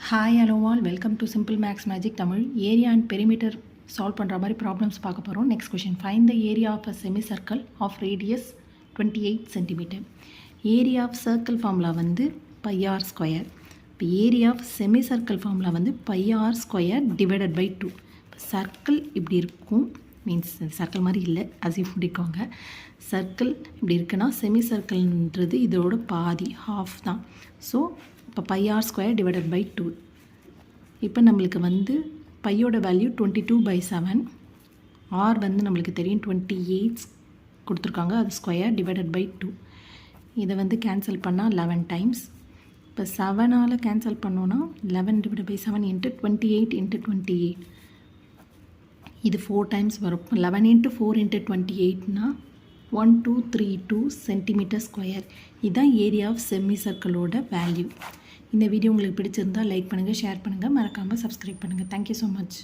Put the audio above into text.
Hi hello all welcome to simple maths magic Tamil. Area and perimeter solve பண்ணுற மாதிரி problems பார்க்க போகிறோம். Next question, find the area of a semi circle of radius 28 centimetre. Area of circle formula வந்து pi r square. இப்போ area of semi circle formula வந்து pi r square divided by 2. இப்போ circle இப்படி இருக்கும், மீன்ஸ் சர்க்கிள் மாதிரி இல்லை, அசிஃப் முடிக்கோங்க. சர்க்கிள் இப்படி இருக்குன்னா செமி சர்க்கிள்ன்றது இதோட பாதி, ஹாஃப் தான். ஸோ இப்போ பைஆர் ஸ்கொயர் டிவைடட் பை 2. இப்போ நம்மளுக்கு வந்து பையோட வேல்யூ 22/7, ஆர் வந்து நம்மளுக்கு தெரியும் 28 கொடுத்துருக்காங்க, அது ஸ்கொயர் டிவைடட் பை 2. இதை வந்து கேன்சல் பண்ணால் 11 டைம்ஸ். இப்போ 7ஆல் கேன்சல் பண்ணோன்னா 11 டிவைட் பை 7 இன்ட்டு 28 இன்ட்டு 28, இது 4 டைம்ஸ் வரும். 11 இன்ட்டு 4 இன்ட்டு 28னா 1232 சென்டிமீட்டர் ஸ்கொயர். இதுதான் ஏரியா ஆஃப் செமி சர்க்கிளோட வேல்யூ. இந்த வீடியோ உங்களுக்கு பிடிச்சிருந்தால் லைக் பண்ணுங்கள், ஷேர் பண்ணுங்கள், மறக்காமல் சப்ஸ்கிரைப் பண்ணுங்கள். Thank you so much.